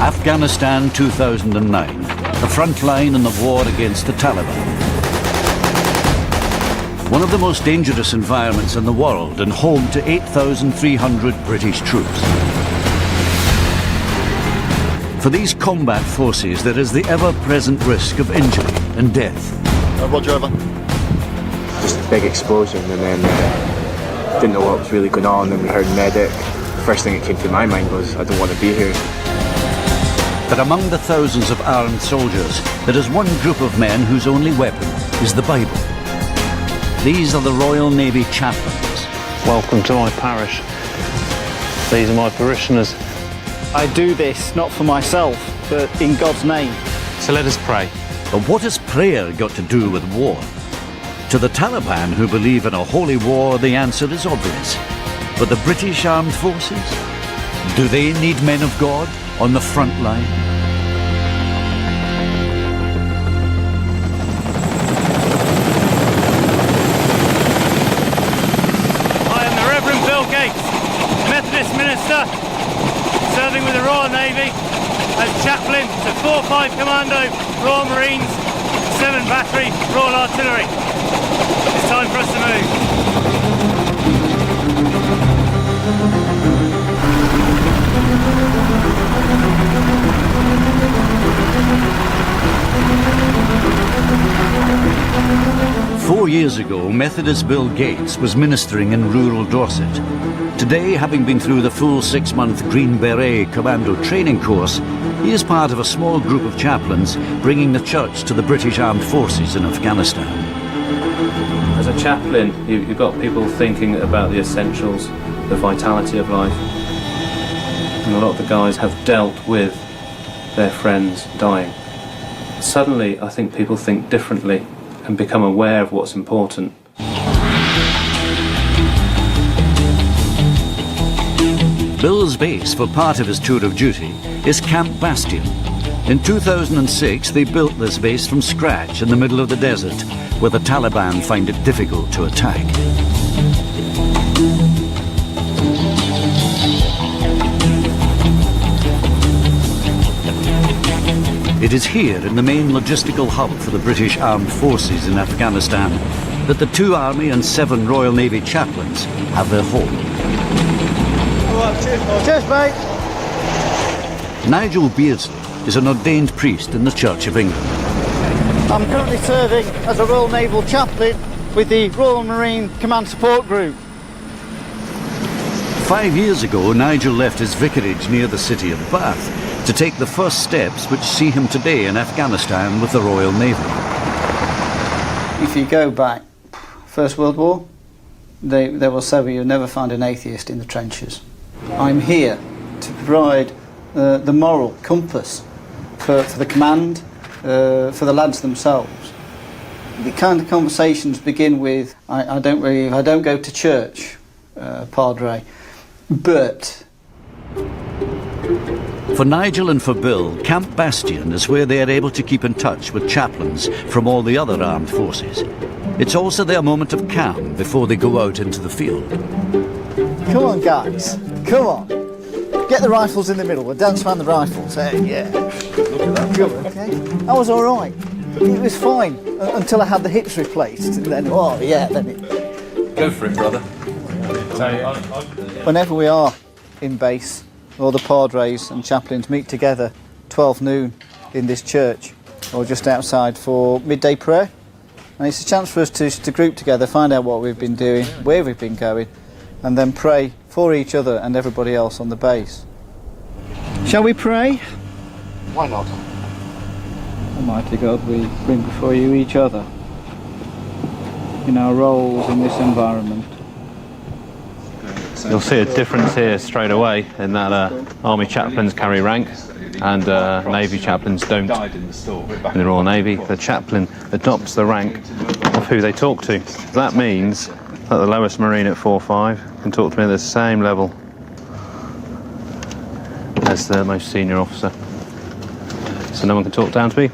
Afghanistan 2009, the front line in the war against the Taliban. One of the most dangerous environments in the world and home to 8,300 British troops. For these combat forces, there is the ever-present risk of injury and death. Roger, over. Just a big explosion, and then didn't know what was really going on, and we heard medic. The first thing that came to my mind was, I don't want to be here. But among the thousands of armed soldiers, there is one group of men whose only weapon is the Bible. These are the Royal Navy Chaplains. Welcome to my parish. These are my parishioners. I do this not for myself, but in God's name. So let us pray. But what has prayer got to do with war? To the Taliban, who believe in a holy war, the answer is obvious. But the British Armed Forces? Do they need men of God on the front line? I am the Reverend Bill Gates, Methodist minister, serving with the Royal Navy as chaplain to 4-5 Commando, Royal Marines, 7 Battery, Royal Artillery. It's time for us to move. Four years ago, Methodist Bill Gates was ministering in rural Dorset. Today, having been through the full 6-month Green Beret Commando training course, he is part of a small group of chaplains bringing the church to the British Armed Forces in Afghanistan. As a chaplain, you've got people thinking about the essentials, the vitality of life. And a lot of the guys have dealt with their friends dying. Suddenly, I think people think differently and become aware of what's important. Bill's base for part of his tour of duty is Camp Bastion. In 2006, they built this base from scratch in the middle of the desert, where the Taliban find it difficult to attack. It is here, in the main logistical hub for the British Armed Forces in Afghanistan, that the 2 Army and 7 Royal Navy chaplains have their home. Cheers, mate. Nigel Beardsley is an ordained priest in the Church of England. I'm currently serving as a Royal Naval chaplain with the Royal Marine Command Support Group. 5 years ago, Nigel left his vicarage near the city of Bath to take the first steps which see him today in Afghanistan with the Royal Navy. If you go back, First World War, they will say you'll never find an atheist in the trenches. I'm here to provide the moral compass for the command, for the lads themselves. The kind of conversations begin with, I don't go to church, Padre, but... For Nigel and for Bill, Camp Bastion is where they are able to keep in touch with chaplains from all the other armed forces. It's also their moment of calm before they go out into the field. Come on, guys, come on. Get the rifles in the middle, we'll dance around the rifles. Hey, yeah. Look at that. Good, okay. I was all right. It was fine until I had the hips replaced, and then, oh yeah, then it... Go for it, brother. Whenever we are in base, all the Padres and chaplains meet together 12 noon in this church or just outside for midday prayer, and it's a chance for us to group together, find out what we've been doing, where we've been going, and then pray for each other and everybody else on the base. Shall we pray? Why not? Almighty God, we bring before you each other in our roles in this environment. You'll see a difference here straight away in that Army chaplains carry rank and Navy chaplains don't. In the Royal Navy, the chaplain adopts the rank of who they talk to. That means that the lowest Marine at 4-5 can talk to me at the same level as the most senior officer. So no one can talk down to me,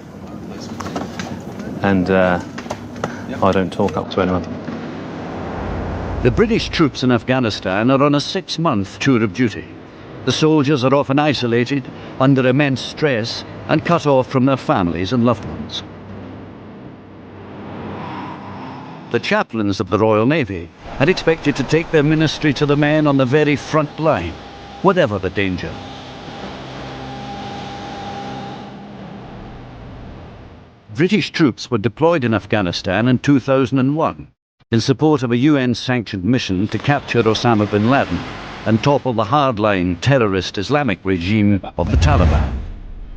and I don't talk up to anyone. The British troops in Afghanistan are on a 6-month tour of duty. The soldiers are often isolated, under immense stress, and cut off from their families and loved ones. The chaplains of the Royal Navy had expected to take their ministry to the men on the very front line, whatever the danger. British troops were deployed in Afghanistan in 2001 in support of a UN-sanctioned mission to capture Osama bin Laden and topple the hardline terrorist Islamic regime of the Taliban.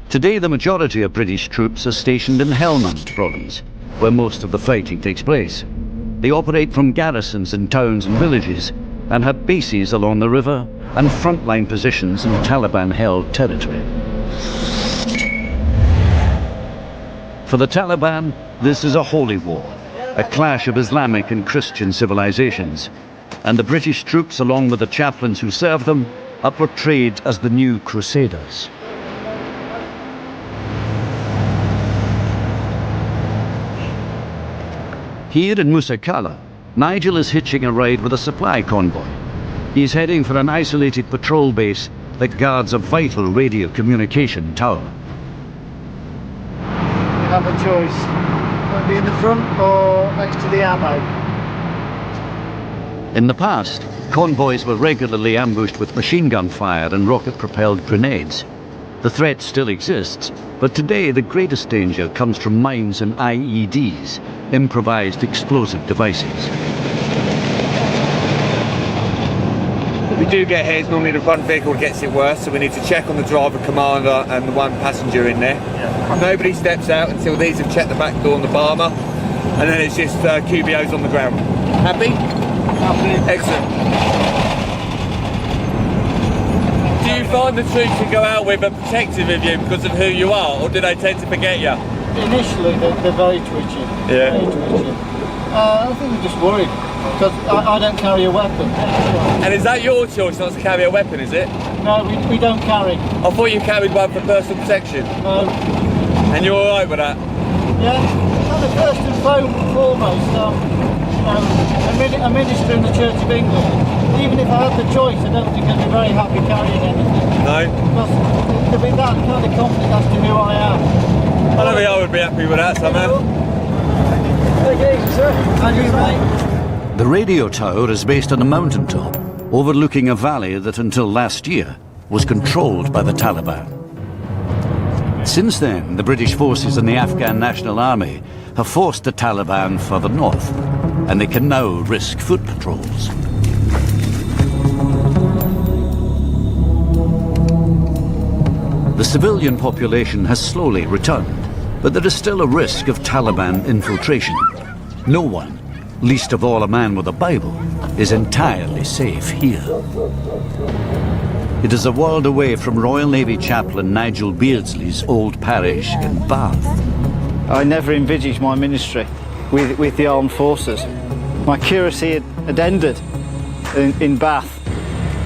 Today, the majority of British troops are stationed in Helmand province, where most of the fighting takes place. They operate from garrisons in towns and villages and have bases along the river and frontline positions in Taliban-held territory. For the Taliban, this is a holy war, a clash of Islamic and Christian civilizations, and the British troops, along with the chaplains who serve them, are portrayed as the new crusaders. Here in Musa Kala, Nigel is hitching a ride with a supply convoy. He's heading for an isolated patrol base that guards a vital radio communication tower. You have a choice. Want to be in the front or next to the ammo? In the past, convoys were regularly ambushed with machine gun fire and rocket-propelled grenades. The threat still exists, but today the greatest danger comes from mines and IEDs, improvised explosive devices. If we do get hit, normally the front vehicle gets it worse, so we need to check on the driver, commander and the one passenger in there. Yeah. Nobody steps out until these have checked the back door and the barmer, and then it's just QBOs on the ground. Happy? Happy. Excellent. Do you find the troops you go out with are protective of you because of who you are, or do they tend to forget you? Initially, they're very twitchy. Yeah. Very twitchy. I think they're just worried because I don't carry a weapon. And is that your choice not to carry a weapon, is it? No, we don't carry. I thought you carried one for personal protection. No. And you're alright with that? Yeah. Kind of first and foremost, a minister in the Church of England. Even if I had the choice, I don't think I'd be very happy carrying anything. No? Because there'd be that kind of conflict as to who I am. I don't think I would be happy with that somehow. Okay, sir. And you, mate? The radio tower is based on a mountaintop overlooking a valley that until last year was controlled by the Taliban. Since then, the British forces and the Afghan National Army have forced the Taliban further north, and they can now risk foot patrols. The civilian population has slowly returned, but there is still a risk of Taliban infiltration. No one, least of all a man with a Bible, is entirely safe here. It is a world away from Royal Navy chaplain Nigel Beardsley's old parish in Bath. I never envisaged my ministry with the armed forces. My curacy had ended in Bath,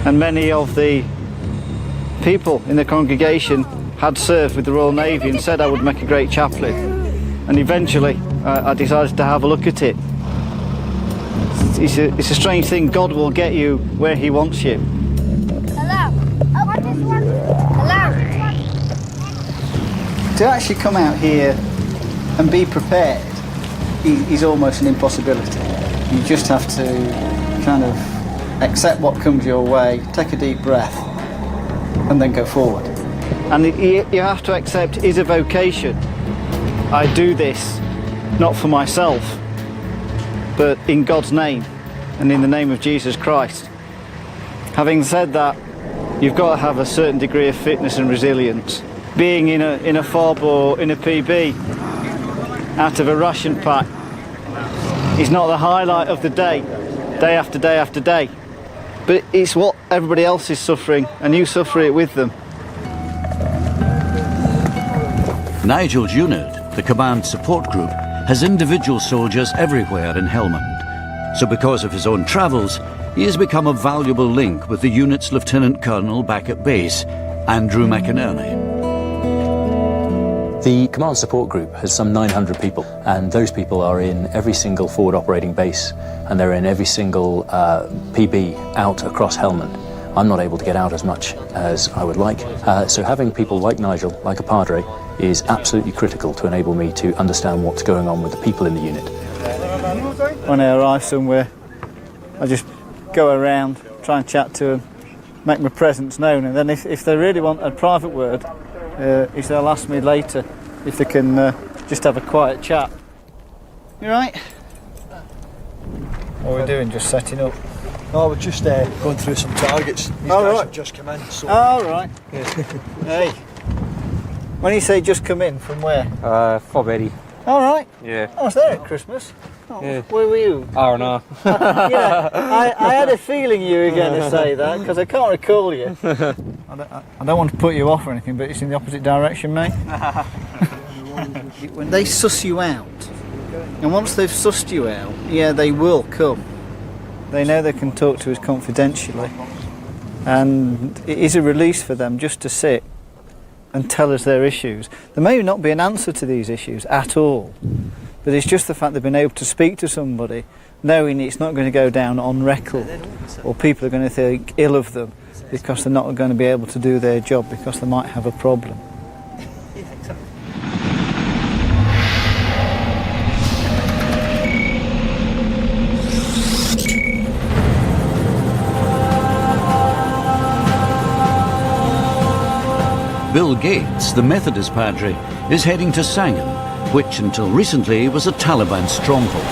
and many of the people in the congregation had served with the Royal Navy and said I would make a great chaplain. And eventually I decided to have a look at it. It's a strange thing. God will get you where he wants you. Hello. I want this one. Hello. To actually come out here and be prepared is almost an impossibility. You just have to kind of accept what comes your way, take a deep breath, and then go forward. And you have to accept it is a vocation. I do this not for myself, but in God's name and in the name of Jesus Christ. Having said that, you've got to have a certain degree of fitness and resilience. Being in a fob or in a PB out of a ration pack is not the highlight of the day after day after day. But it's what everybody else is suffering, and you suffer it with them. Nigel's unit, the Command Support Group, has individual soldiers everywhere in Helmand. So because of his own travels, he has become a valuable link with the unit's Lieutenant Colonel back at base, Andrew McInerney. The Command Support Group has some 900 people, and those people are in every single forward operating base, and they're in every single PB out across Helmand. I'm not able to get out as much as I would like. So having people like Nigel, like a padre, is absolutely critical to enable me to understand what's going on with the people in the unit. When I arrive somewhere, I just go around, try and chat to them, make my presence known, and then if they really want a private word, they'll ask me later if they can just have a quiet chat. You right? What are we doing, just setting up? Oh, we're just going through some targets. These guys have just come in. So. Oh, right. Hey. When you say just come in, from where? From Eddie. All right. Yeah. I was there at Christmas. Oh, yeah. Where were you? R&R. Yeah, I had a feeling you were going to say that because I can't recall you. I don't want to put you off or anything, but it's in the opposite direction, mate. When they suss you out, and once they've sussed you out, yeah, they will come. They know they can talk to us confidentially, and it is a release for them just to sit and tell us their issues. There may not be an answer to these issues at all, but it's just the fact they've been able to speak to somebody knowing it's not going to go down on record, or people are going to think ill of them because they're not going to be able to do their job because they might have a problem. Bill Gates, the Methodist padre, is heading to Sangin, which until recently was a Taliban stronghold.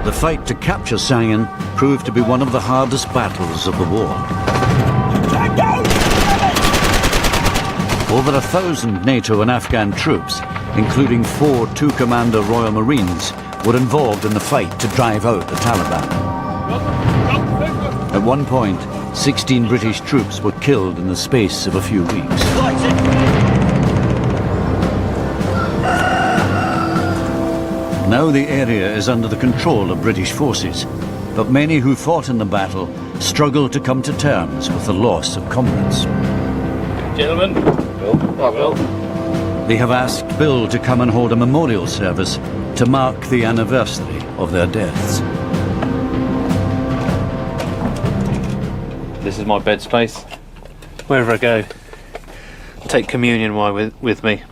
The fight to capture Sangin proved to be one of the hardest battles of the war. Over 1,000 NATO and Afghan troops, including 4 Commando Royal Marines, were involved in the fight to drive out the Taliban. At one point, 16 British troops were killed in the space of a few weeks. Now the area is under the control of British forces, but many who fought in the battle struggle to come to terms with the loss of comrades. Gentlemen. Bill. They have asked Bill to come and hold a memorial service to mark the anniversary of their deaths. This is my bed space. Wherever I go, take communion wine with me,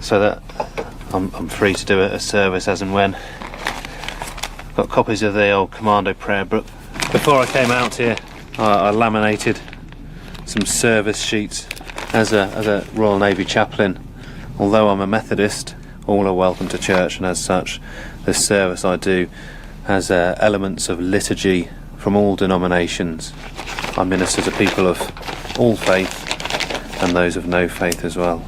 so that I'm free to do a service as and when. I've got copies of the old Commando prayer book. Before I came out here, I laminated some service sheets. As a Royal Navy chaplain, although I'm a Methodist, all are welcome to church, and as such, this service I do has elements of liturgy from all denominations. I minister to people of all faith and those of no faith as well.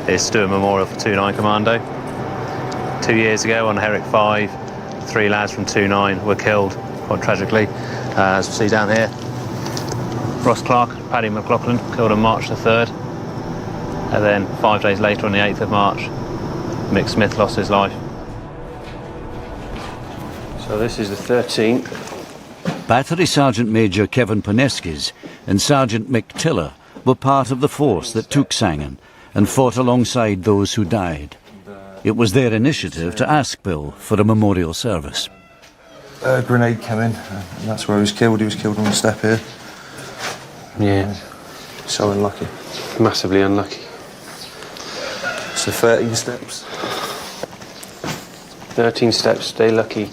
Here's to do a memorial for 2-9 Commando. 2 years ago on Herrick 5, 3 lads from 2-9 were killed, quite tragically. As we see down here, Ross Clark, Paddy McLaughlin, killed on March the 3rd. And then 5 days later, on the 8th of March, Mick Smith lost his life. So this is the 13th. Battery Sergeant Major Kevin Poneskis and Sergeant Mick Tiller were part of the force that took Sangin and fought alongside those who died. It was their initiative to ask Bill for a memorial service. A grenade came in, and that's where he was killed. He was killed on the step here. Yeah. So unlucky. Massively unlucky. So 13 steps. 13 steps, stay lucky.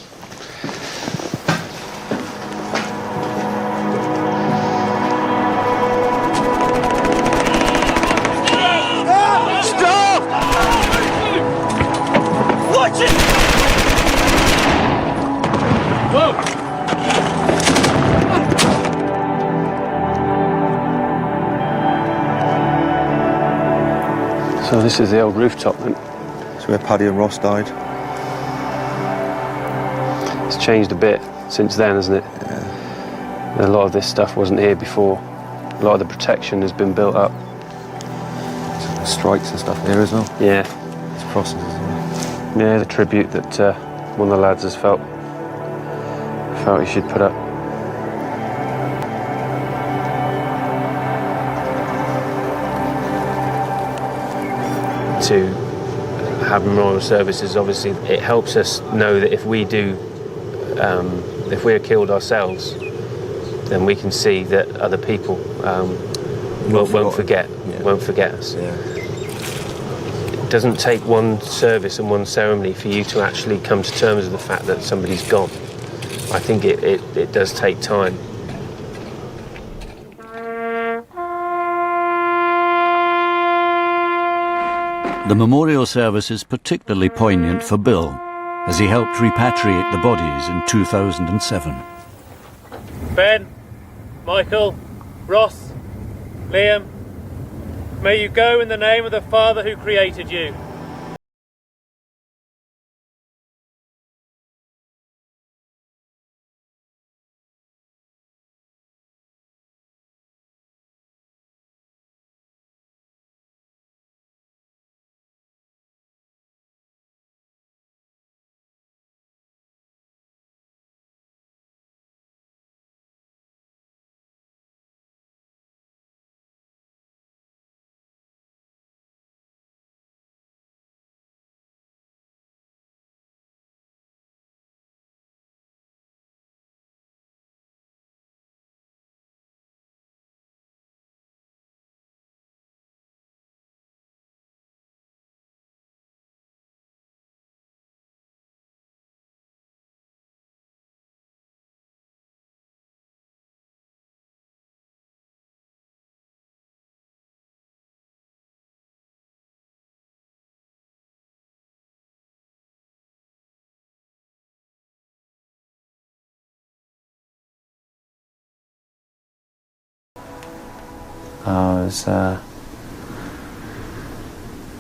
So this is the old rooftop then. So where Paddy and Ross died. It's changed a bit since then, hasn't it? Yeah. A lot of this stuff wasn't here before. A lot of the protection has been built up. strikes and stuff here as well. Yeah. It's crosses as well. Yeah, the tribute that one of the lads has felt he should put up. To have memorial services, obviously, it helps us know that if we are killed ourselves, then we can see that other people won't forget us. Yeah. It doesn't take one service and one ceremony for you to actually come to terms with the fact that somebody's gone. I think it does take time. The memorial service is particularly poignant for Bill, as he helped repatriate the bodies in 2007. Ben, Michael, Ross, Liam, may you go in the name of the Father who created you.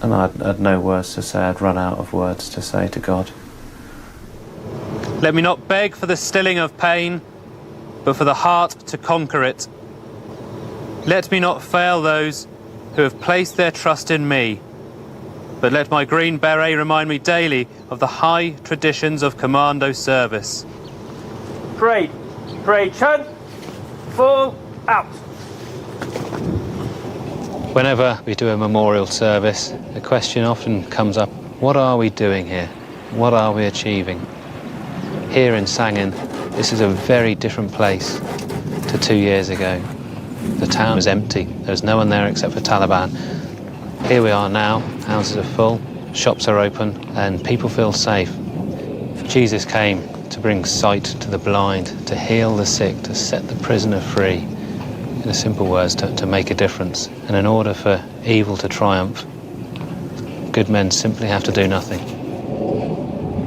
And I had no words to say. I'd run out of words to say to God. Let me not beg for the stilling of pain, but for the heart to conquer it. Let me not fail those who have placed their trust in me, but let my green beret remind me daily of the high traditions of Commando service. Parade, turn, full, out. Whenever we do a memorial service, the question often comes up, what are we doing here? What are we achieving? Here in Sangin, this is a very different place to 2 years ago. The town was empty. There was no one there except for Taliban. Here we are now, houses are full, shops are open, and people feel safe. Jesus came to bring sight to the blind, to heal the sick, to set the prisoner free. In simple words, to make a difference. And in order for evil to triumph, good men simply have to do nothing.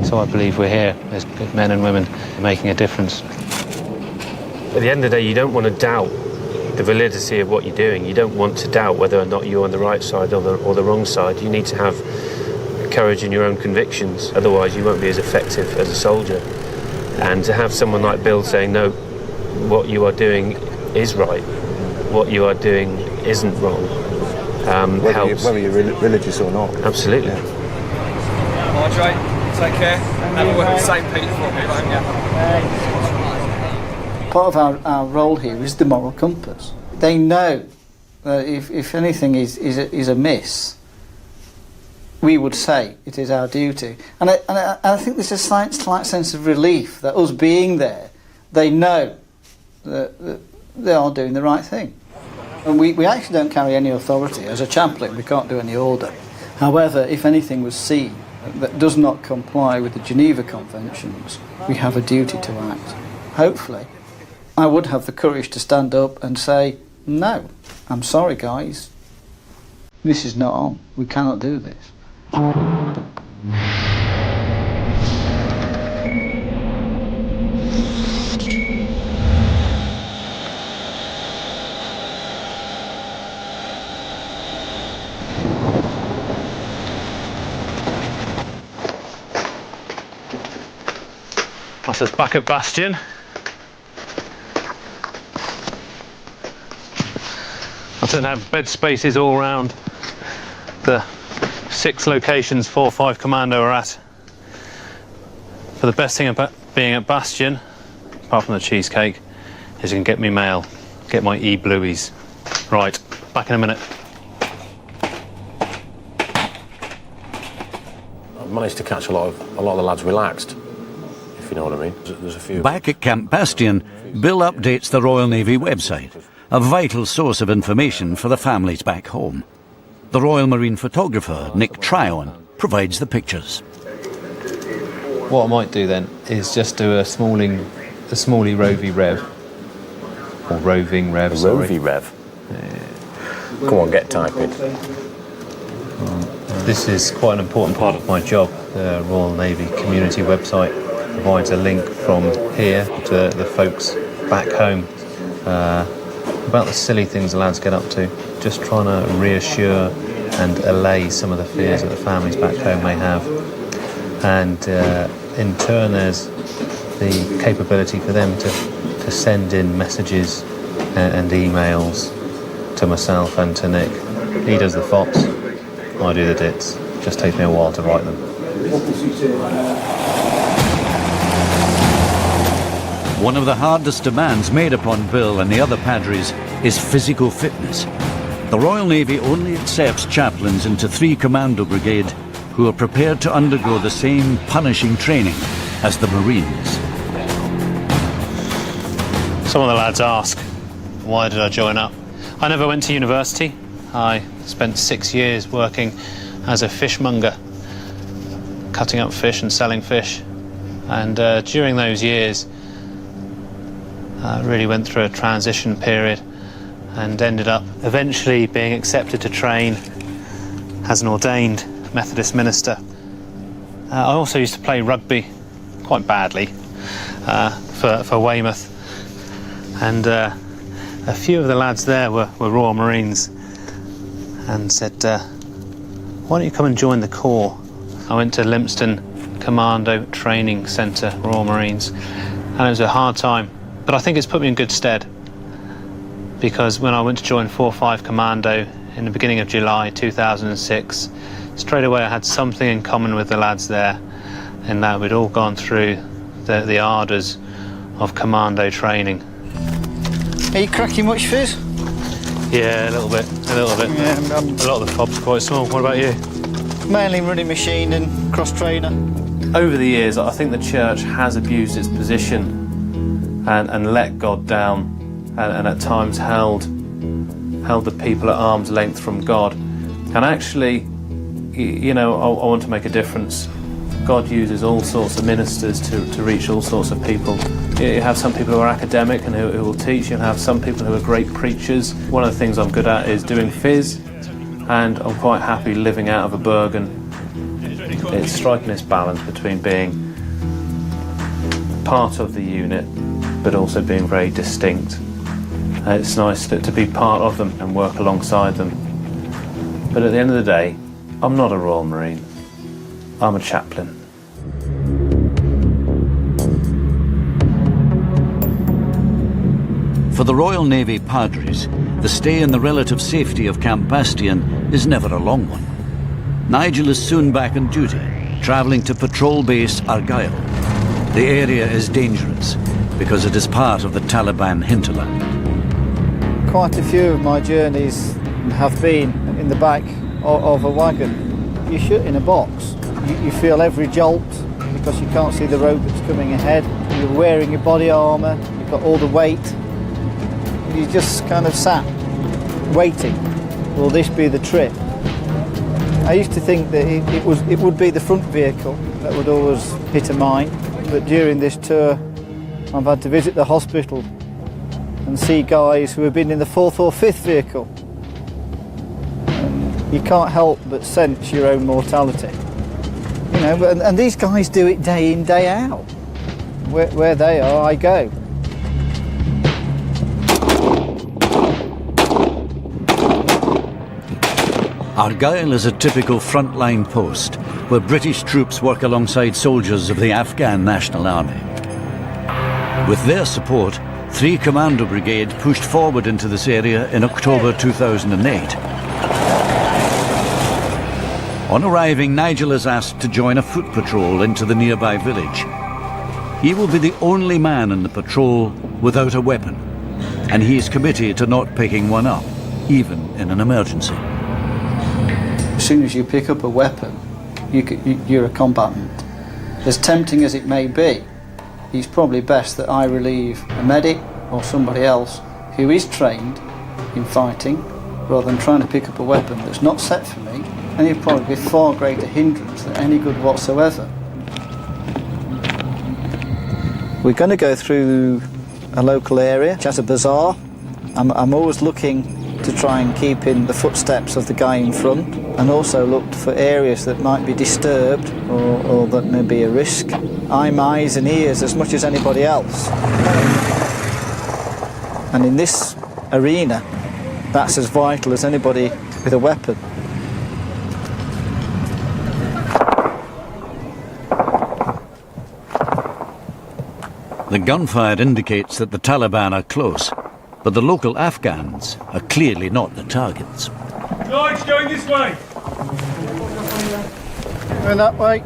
So I believe we're here as good men and women making a difference. At the end of the day, you don't want to doubt the validity of what you're doing. You don't want to doubt whether or not you're on the right side or the wrong side. You need to have courage in your own convictions. Otherwise, you won't be as effective as a soldier. And to have someone like Bill saying, no, what you are doing is right. What you are doing isn't wrong. Helps. Whether you're religious or not. Absolutely. Yeah. Marjorie, take care. Have a work with St. Peter for me, won't you? Part of our role here is the moral compass. They know that if anything is amiss, we would say it is our duty. And I think there's a slight sense of relief that us being there, they know that they are doing the right thing. And we actually don't carry any authority. As a chaplain, we can't do any order. However, if anything was seen that does not comply with the Geneva Conventions, we have a duty to act. Hopefully, I would have the courage to stand up and say, no, I'm sorry guys, this is not on. We cannot do this. That's us back at Bastion. I don't have bed spaces all round. the 6 locations 4-5 Commando are at. But the best thing about being at Bastion, apart from the cheesecake, is you can get me mail, get my e-blueies. Right, back in a minute. I managed to catch a lot of the lads relaxed, if you know what I mean. There's a few. Back at Camp Bastion, Bill updates the Royal Navy website, a vital source of information for the families back home. The Royal Marine photographer, Nick Tryon, provides the pictures. What I might do then is just do a Smalley Rovey Rev. Or Roving Rev, sorry. Rovey Rev? Yeah. Come on, get typing. This is quite an important part of my job. The Royal Navy community website provides a link from here to the folks back home about the silly things the lads get up to. Just trying to reassure and allay some of the fears that the families back home may have. And in turn, there's the capability for them to send in messages and emails to myself and to Nick. He does the fops, I do the dits. Just takes me a while to write them. One of the hardest demands made upon Bill and the other padres is physical fitness. The Royal Navy only accepts chaplains into 3 Commando Brigade who are prepared to undergo the same punishing training as the Marines. Some of the lads ask, why did I join up? I never went to university. I spent 6 years working as a fishmonger, cutting up fish and selling fish. And during those years, I really went through a transition period and ended up eventually being accepted to train as an ordained Methodist minister. I also used to play rugby quite badly for Weymouth, and a few of the lads there were Royal Marines and said, why don't you come and join the Corps? I went to Lympstone Commando Training Centre, Royal Marines, and it was a hard time, but I think it's put me in good stead, because when I went to join 4-5 Commando in the beginning of July 2006, straight away I had something in common with the lads there, in that we'd all gone through the ardours of commando training. Are you cracking much fizz? Yeah, a little bit. Yeah, a lot of the fob's quite small. What about you? Mainly running machine and cross-trainer. Over the years, I think the church has abused its position and let God down, and at times held the people at arm's length from God. And actually, you know, I want to make a difference. God uses all sorts of ministers to reach all sorts of people. You have some people who are academic and who will teach. You have some people who are great preachers. One of the things I'm good at is doing fizz, and I'm quite happy living out of a Bergen. It's striking this balance between being part of the unit but also being very distinct. It's nice to be part of them and work alongside them. But at the end of the day, I'm not a Royal Marine. I'm a chaplain. For the Royal Navy padres, the stay in the relative safety of Camp Bastion is never a long one. Nigel is soon back on duty, travelling to Patrol Base Argyll. The area is dangerous because it is part of the Taliban hinterland. Quite a few of my journeys have been in the back of a wagon. You shoot in a box. You feel every jolt because you can't see the road that's coming ahead. You're wearing your body armour, you've got all the weight. You just kind of sat, waiting. Will this be the trip? I used to think that it would be the front vehicle that would always hit a mine, but during this tour I've had to visit the hospital and see guys who have been in the 4th or 5th vehicle. And you can't help but sense your own mortality. You know, and these guys do it day in, day out. Where they are, I go. Argyll is a typical frontline post where British troops work alongside soldiers of the Afghan National Army. With their support, 3 Commando Brigade pushed forward into this area in October 2008. On arriving, Nigel is asked to join a foot patrol into the nearby village. He will be the only man in the patrol without a weapon, and he is committed to not picking one up, even in an emergency. As soon as you pick up a weapon, you're a combatant. As tempting as it may be, it's probably best that I relieve a medic or somebody else who is trained in fighting, rather than trying to pick up a weapon that's not set for me, and it'd probably be a far greater hindrance than any good whatsoever. We're going to go through a local area, which has a bazaar. I'm always looking to try and keep in the footsteps of the guy in front, and also look for areas that might be disturbed or that may be a risk. I'm eyes and ears as much as anybody else. And in this arena, that's as vital as anybody with a weapon. The gunfire indicates that the Taliban are close, but the local Afghans are clearly not the targets. George, going this way. Going that way.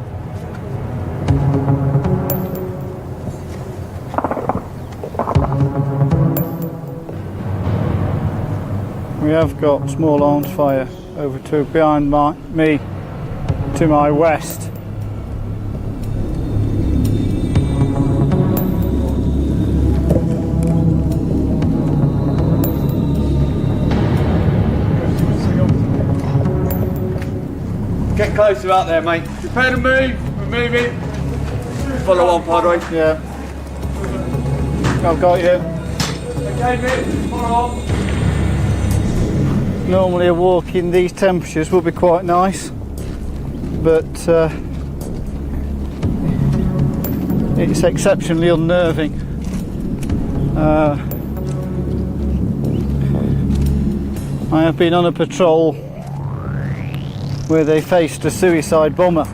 We have got small arms fire over to behind me to my west. Get closer out there, mate. Prepare to move. We're moving. Follow on, Padre. Yeah. I've got you. Okay, mate. Follow on. Normally a walk in these temperatures would be quite nice, but it's exceptionally unnerving. I have been on a patrol where they faced a suicide bomber,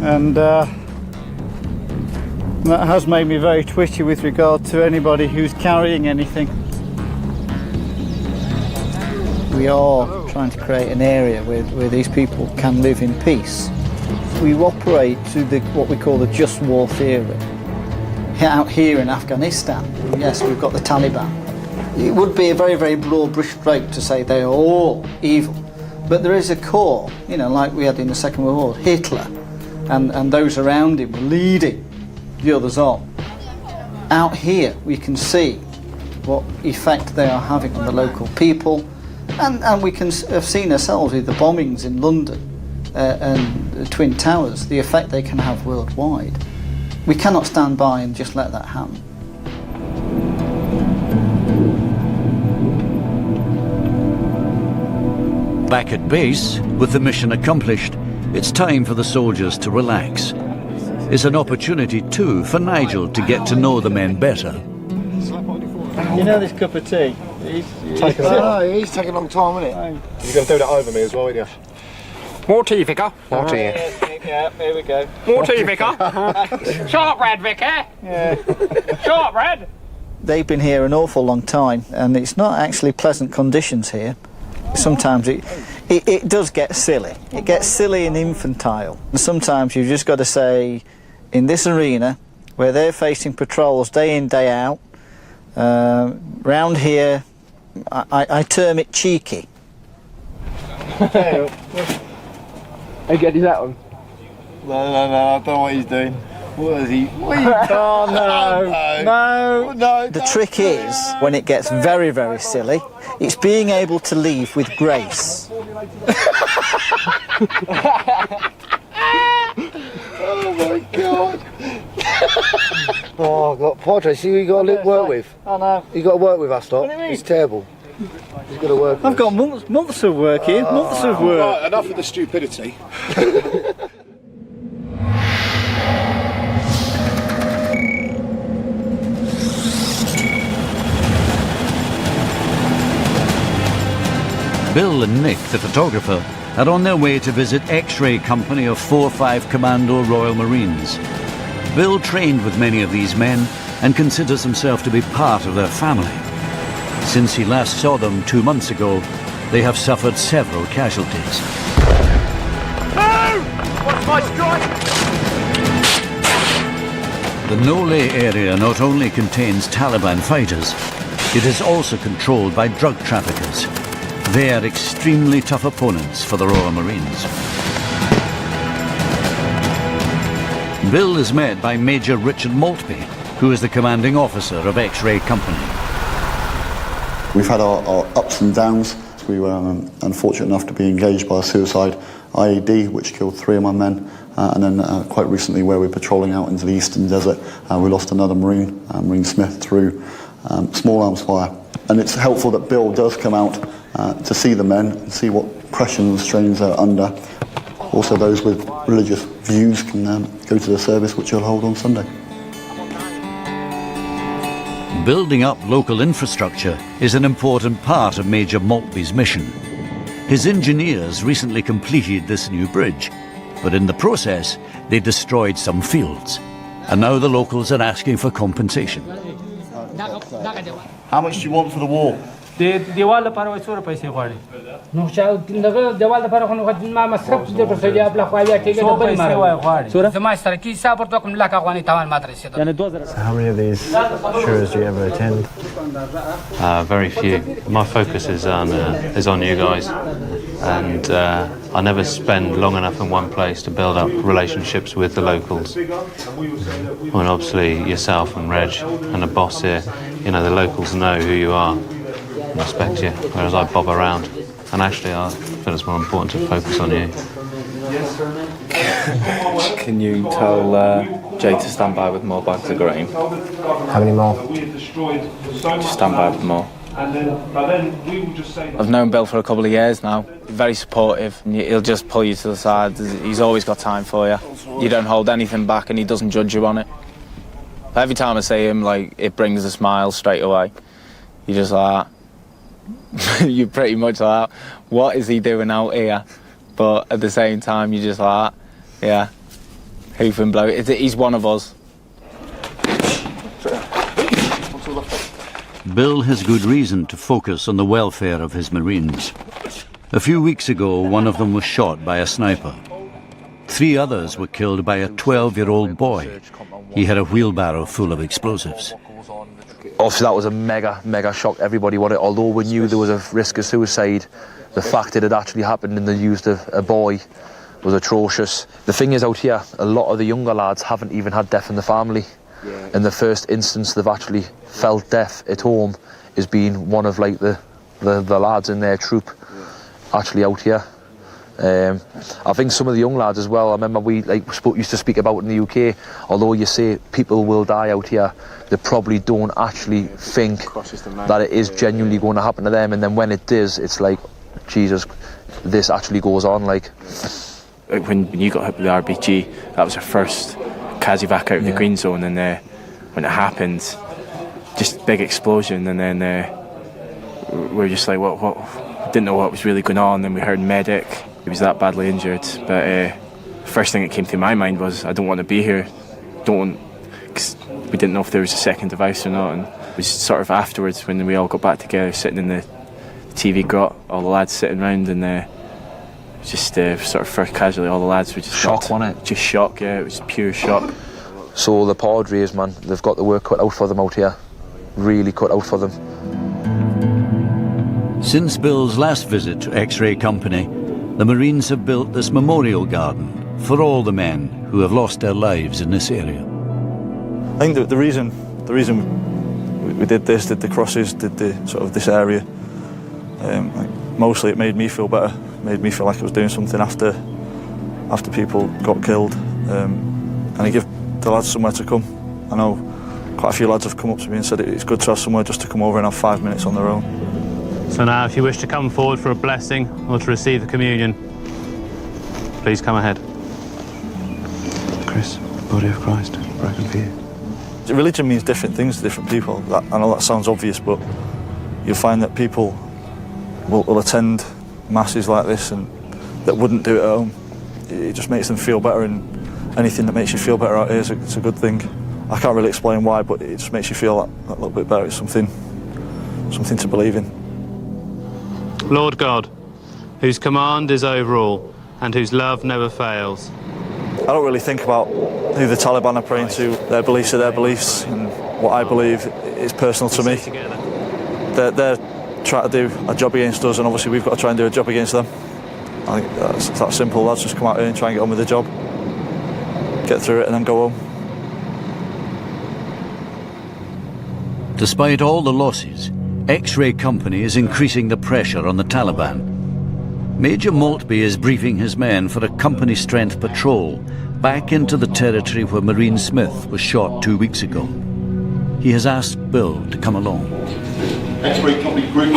and that has made me very twitchy with regard to anybody who's carrying anything. We are trying to create an area where these people can live in peace. We operate to what we call the just war theory. Out here in Afghanistan, yes, we've got the Taliban. It would be a very, very broad brush stroke to say they are all evil. But there is a core, you know, like we had in the Second World War. Hitler and those around him were leading the others on. Out here we can see what effect they are having on the local people, and we can have seen ourselves with the bombings in London and the Twin Towers, the effect they can have worldwide. We cannot stand by and just let that happen. Back at base, with the mission accomplished, it's time for the soldiers to relax. It's an opportunity too for Nigel to get to know the men better. You know this cup of tea? He's taking a long time, isn't it? You're going to do that over me as well, aren't you? More tea, Vicar. More tea. Yeah, here we go. More tea, Vicar. Shortbread, Vicar. Yeah. Shortbread. They've been here an awful long time, and it's not actually pleasant conditions here. Sometimes it does get silly. It gets silly and infantile. And sometimes you've just got to say, in this arena, where they're facing patrols day in, day out, round here, I term it cheeky. Hey, get that one. No, I don't know what he's doing. What is he? Oh no. The trick is, when it gets very, very silly, it's being able to leave with grace. Oh my God! Oh God, Padre, see who you got to work with? I know. You got to work with us, Doc. What do you mean? It's terrible. You've got to work. I've got months of work here, months of work. Right, enough of the stupidity. Bill and Nick, the photographer, are on their way to visit X-ray company of 4-5 Commando Royal Marines. Bill trained with many of these men and considers himself to be part of their family. Since he last saw them 2 months ago, they have suffered several casualties. my strike! The Nole area not only contains Taliban fighters, it is also controlled by drug traffickers. They are extremely tough opponents for the Royal Marines. Bill is met by Major Richard Maltby, who is the commanding officer of X-Ray Company. We've had our ups and downs. We were unfortunate enough to be engaged by a suicide IED, which killed 3 of my men. And then quite recently, where we're patrolling out into the eastern desert, we lost another Marine, Marine Smith, through small arms fire. And it's helpful that Bill does come out to see the men and see what pressure and strains they're under. Also, those with religious views can go to the service, which he'll hold on Sunday. Building up local infrastructure is an important part of Major Maltby's mission. His engineers recently completed this new bridge, but in the process, they destroyed some fields. And now the locals are asking for compensation. How much do you want for the wall? دیوال لپاره وای څوره پیسې غواړي نو چې دغه دیوال لپاره خو ما مصرف دې پر سړي خپل خوایا کېږي د بل مار غواړي څوره زما سره کې حساب ورته کوم لکه افغاني تمام ما درسید یعنی 2000 How many of these shures do you ever attend? Very few. My focus is on you guys, and I never spend long enough in one place to build up relationships with the locals. Well, obviously yourself and Reg and the boss here, you know, the locals know who you are. Respect you, whereas I bob around, and actually I feel it's more important to focus on you. Can you tell Jay to stand by with more bags of grain? How many more? Just stand by with more. I've known Bill for a couple of years now. Very supportive. He'll just pull you to the side. He's always got time for you. You don't hold anything back, and he doesn't judge you on it. Every time I see him, like, it brings a smile straight away. You're just like, you're pretty much like, what is he doing out here? But at the same time, you're just like, yeah, hoof and blow. He's one of us. Bill has good reason to focus on the welfare of his Marines. A few weeks ago, one of them was shot by a sniper. 3 others were killed by a 12-year-old boy. He had a wheelbarrow full of explosives. Obviously that was a mega shock to everybody. Although we knew there was a risk of suicide, the fact that it actually happened and they used a boy was atrocious. The thing is, out here, a lot of the younger lads haven't even had death in the family. And the first instance they've actually felt death at home is being one of like the lads in their troop actually out here. I think some of the young lads as well, I remember we used to speak about in the UK, although you say people will die out here, they probably don't actually think that it is genuinely going to happen to them, and then when it does, it's like, Jesus, this actually goes on. Like when you got hit with the RBG, that was our first CASEVAC out of the green zone, and when it happened, just big explosion, and then we were just like, what? Didn't know what was really going on. Then we heard medic. He was that badly injured. But first thing that came to my mind was, I don't want to be here. Because we didn't know if there was a second device or not. And it was sort of afterwards when we all got back together, sitting in the TV grot, all the lads sitting around, and just sort of first casually, all the lads were just shock, wasn't it? Just shock, yeah. It was pure shock. So the Padres, man, they've got the work cut out for them out here. Really cut out for them. Since Bill's last visit to X-Ray Company, the Marines have built this memorial garden for all the men who have lost their lives in this area. I think the reason we did this, did the crosses, did the sort of this area, mostly it made me feel better. Made me feel like I was doing something after people got killed, and it gave the lads somewhere to come. I know quite a few lads have come up to me and said it's good to have somewhere just to come over and have 5 minutes on their own. So now, if you wish to come forward for a blessing or to receive the communion, please come ahead. Chris, body of Christ, broken for you. Religion means different things to different people. I know that sounds obvious, but you'll find that people will attend masses like this and that wouldn't do it at home. It just makes them feel better, and anything that makes you feel better out here is a good thing. I can't really explain why, but it just makes you feel that little bit better. It's something to believe in. Lord God, whose command is over all and whose love never fails, don't really think about who the Taliban are praying to. Their beliefs are their beliefs, and what I believe is personal to me. They're trying to do a job against us, and obviously we've got to try and do a job against them. I think that's that simple. Lads just come out here and try and get on with the job, get through it, and then go home. Despite all the losses, X-Ray Company is increasing the pressure on the Taliban. Major Maltby is briefing his men for a company-strength patrol back into the territory where Marine Smith was shot 2 weeks ago. He has asked Bill to come along. X-Ray Company group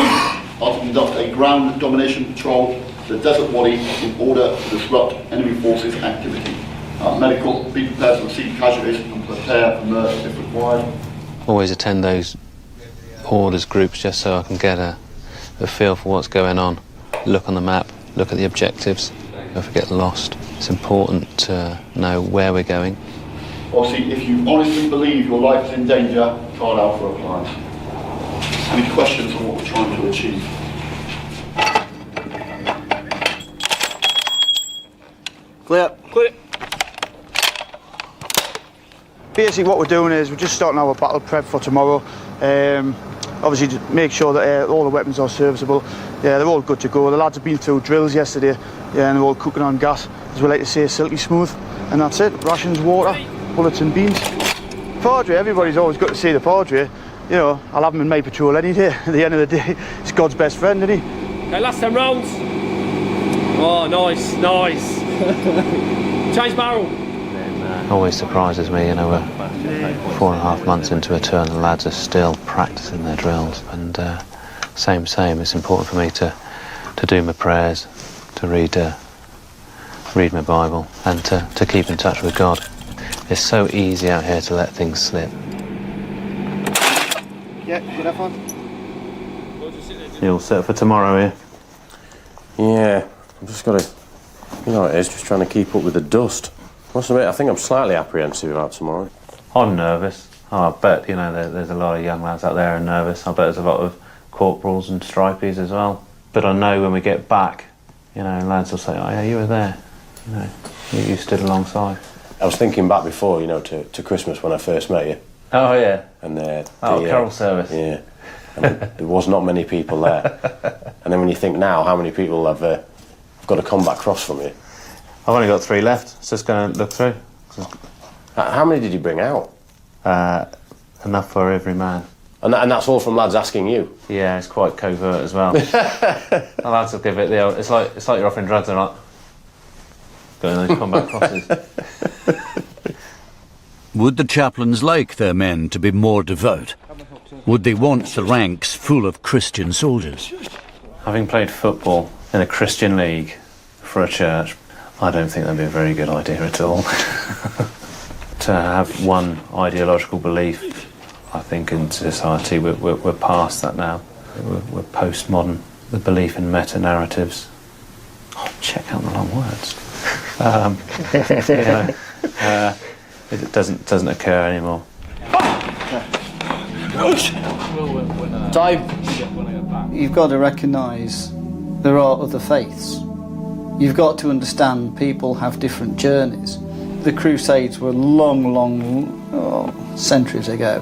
are to conduct a ground domination patrol to the Desert Wadi in order to disrupt enemy forces' activity. Medical, be prepared to receive casualties and prepare for murder if required. Always attend those orders groups just so I can get a feel for what's going on. Look on the map, look at the objectives, if we get lost. It's important to know where we're going. Obviously, if you honestly believe your life is in danger, try it out for a client. Any questions on what we're trying to achieve? Clear. Clear. Basically what we're doing is we're just starting our battle prep for tomorrow. Obviously to make sure that all the weapons are serviceable. Yeah, they're all good to go. The lads have been through drills yesterday, yeah, and they're all cooking on gas, as we like to say, silky smooth. And that's it, rations, water, bullets and beans. Padre, everybody's always got to see the Padre. You know, I'll have him in my patrol any day. At the end of the day, he's God's best friend, isn't he? Okay, last 10 rounds. Oh, nice, nice. Change barrel. Always surprises me, you know, we're 4.5 months into a tour and the lads are still practicing their drills. And same, it's important for me to do my prayers, to read my Bible and to keep in touch with God. It's so easy out here to let things slip. Yeah, good have fun. You all set for tomorrow here? Yeah, I've just got to, you know what it is, just trying to keep up with the dust. I must admit, I think I'm slightly apprehensive about tomorrow. I'm nervous. I bet, you know, there's a lot of young lads out there who are nervous. I bet there's a lot of corporals and stripies as well. But I know when we get back, you know, lads will say, oh yeah, you were there. You know, you stood alongside. I was thinking back before, you know, to Christmas when I first met you. Oh yeah. And carol service. Yeah. And there was not many people there. And then when you think now, how many people have got to come back across from you? I've only got 3 left. Just going to look through. How many did you bring out? Enough for every man. And that's all from lads asking you? Yeah, it's quite covert as well. The lads will give it the old... It's like you're offering drugs, they're like... Going those combat crosses. Would the chaplains like their men to be more devout? Would they want the ranks full of Christian soldiers? Having played football in a Christian league for a church, I don't think that'd be a very good idea at all. To have one ideological belief, I think in society we're past that now. We're postmodern. The belief in meta-narratives. Oh, check out the long words. It doesn't occur anymore. Time. You've got to recognise there are other faiths. You've got to understand people have different journeys. The Crusades were long centuries ago,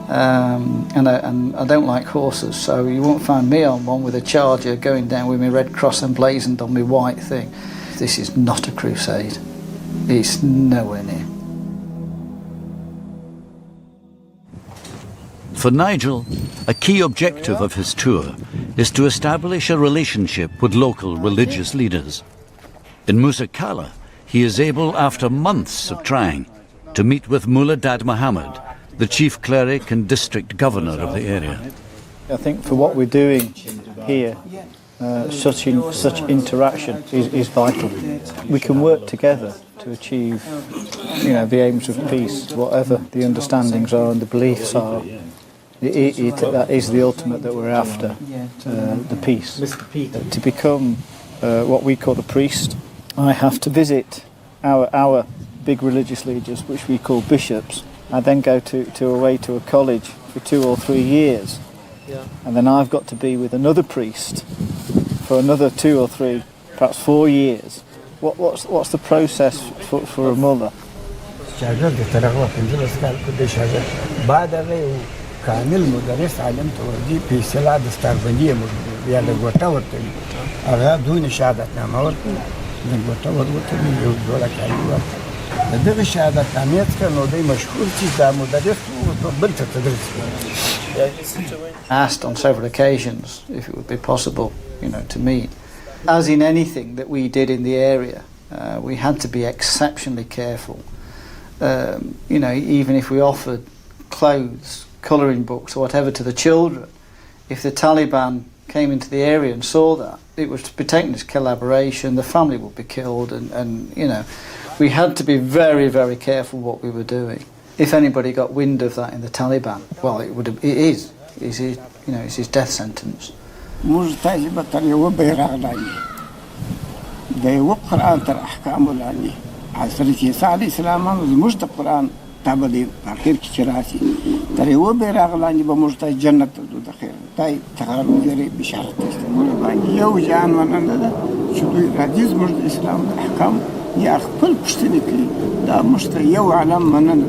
and I don't like horses, so you won't find me on one with a charger going down with my red cross emblazoned on my white thing. This is not a crusade. It's nowhere near. For Nigel, a key objective of his tour is to establish a relationship with local religious leaders. In Musa Kala, he is able, after months of trying, to meet with Mullah Dad Muhammad, the chief cleric and district governor of the area. I think for what we're doing here, such interaction is vital. We can work together to achieve, the aims of peace, whatever the understandings are and the beliefs are. That is the ultimate that we're after, the peace. To become what we call a priest, I have to visit our big religious leaders, which we call bishops. I then go away to a college for 2 or 3 years, and then I've got to be with another priest for another 2 or 3, perhaps 4 years, What's the process for a mother? شغال ترغب في الدرس كان كل شغال بعد غير كامل مدرس علمت ودي في سلعة دستاربندية يعني قوتا ورتني أغاب دون شهادتنا ما ورتني من قوتا ورتني يقول لك أيوة ده الشهادة الثانية كانوا دي مشهور كذا مدرس وبنت تدرس. Asked on several occasions if it would be possible, to meet. As in anything that we did in the area, we had to be exceptionally careful. Even if we offered clothes, colouring books or whatever to the children, if the Taliban came into the area and saw that, it was to be taken as collaboration, the family would be killed, and we had to be very, very careful what we were doing. If anybody got wind of that in the Taliban, well, it's his death sentence. عصرتي سعد إسلام مجد القرآن تعبدي تأخير كشراسي ترى هو بيراغلاني بمجد الجنة تدخير تاي تغارو جري بشارة تستمر يو جان من أنا شو الحديث مجد الإسلام الأحكام يا أخبل بشتنكي دا مجد يو علم من أنا.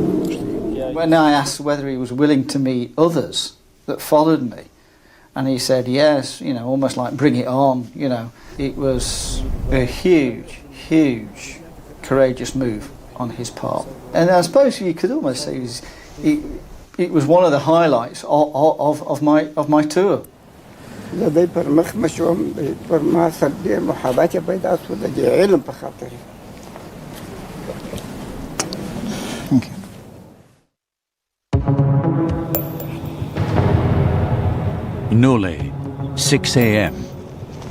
When I asked whether he was willing to meet others that followed me, and he said yes, almost like bring it on, it was a huge courageous move on his part, and I suppose you could almost say it was one of the highlights of my tour. Thank you. Nole, 6 a.m.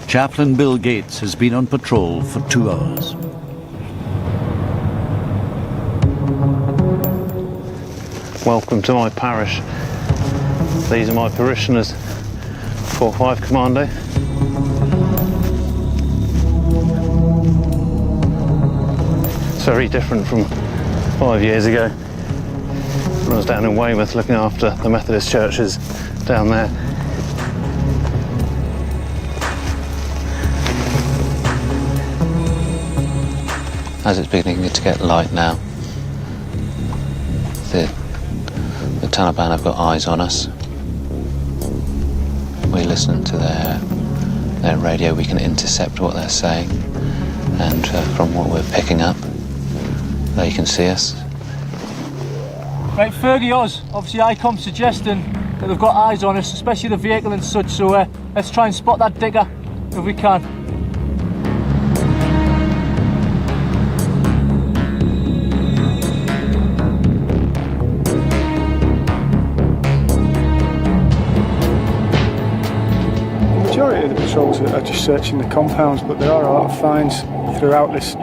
Chaplain Bill Gates has been on patrol for 2 hours. Welcome to my parish. These are my parishioners, 4-5 Commando. It's very different from 5 years ago when I was down in Weymouth looking after the Methodist churches down there. As it's beginning to get light now, the Taliban have got eyes on us. We listen to their radio, we can intercept what they're saying, and from what we're picking up, they can see us. Right, Fergie Oz, obviously ICOM suggesting that they've got eyes on us, especially the vehicle and such, so let's try and spot that digger if we can. The majority of the patrols are just searching the compounds, but there are a lot of finds throughout this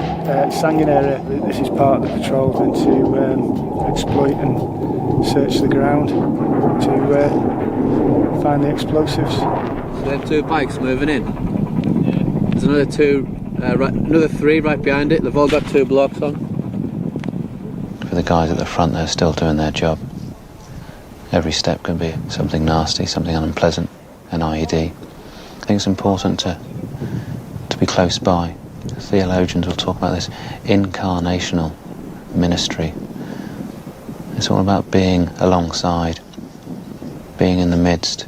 Sangin area. This is part of the patrol, then to exploit and search the ground to find the explosives. There are 2 bikes moving in. There's another 3 right behind it. They've all got 2 blocks on. For the guys at the front, they're still doing their job. Every step can be something nasty, something unpleasant, an IED. I think it's important to be close by. Theologians will talk about this incarnational ministry. It's all about being alongside, being in the midst.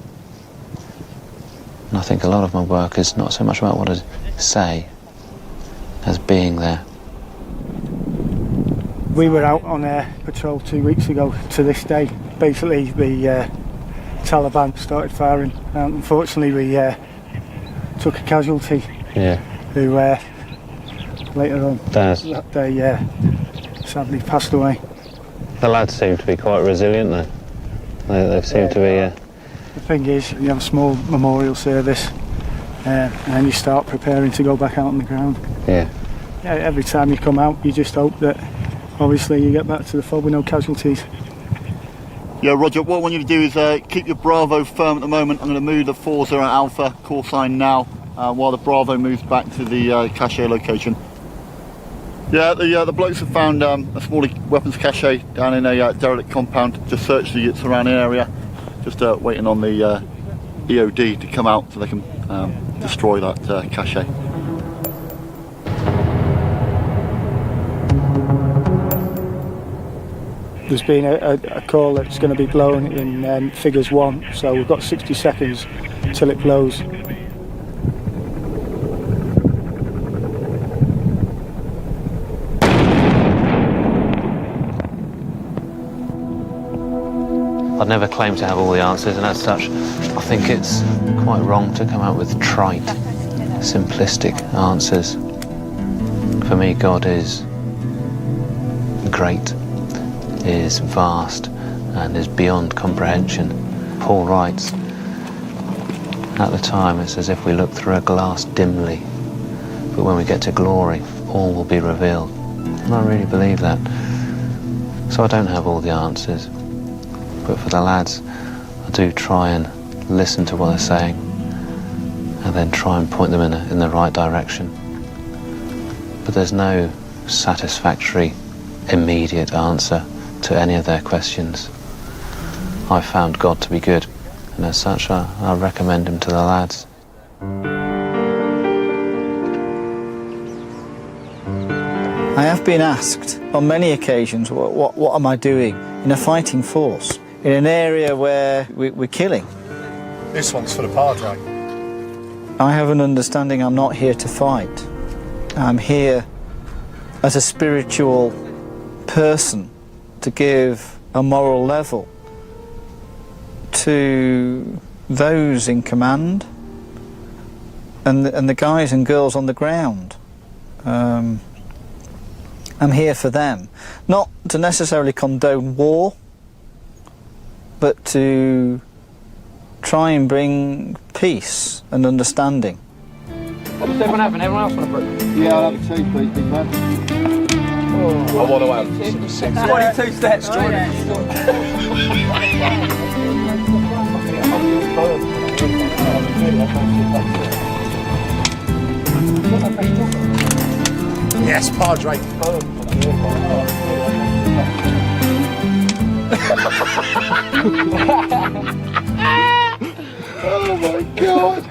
And I think a lot of my work is not so much about what I say as being there. We were out on patrol 2 weeks ago to this day. Basically the Taliban started firing, and unfortunately we took a casualty who later on that day sadly passed away. The lads seem to be quite resilient though. They seem to be... The thing is, you have a small memorial service and then you start preparing to go back out on the ground. Yeah. Every time you come out you just hope that obviously you get back to the fob with no casualties. Yeah, Roger, what I want you to do is keep your Bravo firm at the moment. I'm going to move the 40 Alpha call sign now while the Bravo moves back to the cache location. Yeah, the blokes have found a small weapons cache down in a derelict compound. Just searched the surrounding area. Just waiting on the EOD to come out so they can destroy that cache. There's been a call that's going to be blown in figures 1, so we've got 60 seconds till it blows. I'd never claim to have all the answers, and as such, I think it's quite wrong to come out with trite, simplistic answers. For me, God is great, is vast, and is beyond comprehension. Paul writes, at the time it's as if we look through a glass dimly, but when we get to glory, all will be revealed. And I really believe that. So I don't have all the answers, but for the lads, I do try and listen to what they're saying, and then try and point them in the right direction. But there's no satisfactory, immediate answer to any of their questions. I've found God to be good, and as such, I recommend him to the lads. I have been asked on many occasions, what am I doing in a fighting force, in an area where we're killing? This one's for the Padre. I have an understanding I'm not here to fight. I'm here as a spiritual person to give a moral level to those in command and the guys and girls on the ground. I'm here for them, not to necessarily condone war, but to try and bring peace and understanding. What does everyone have? Everyone else want a brew? Yeah, I'll have a tea, please, big man. I want to have 22 steps, Jordan. Yes, Padre. Oh my God.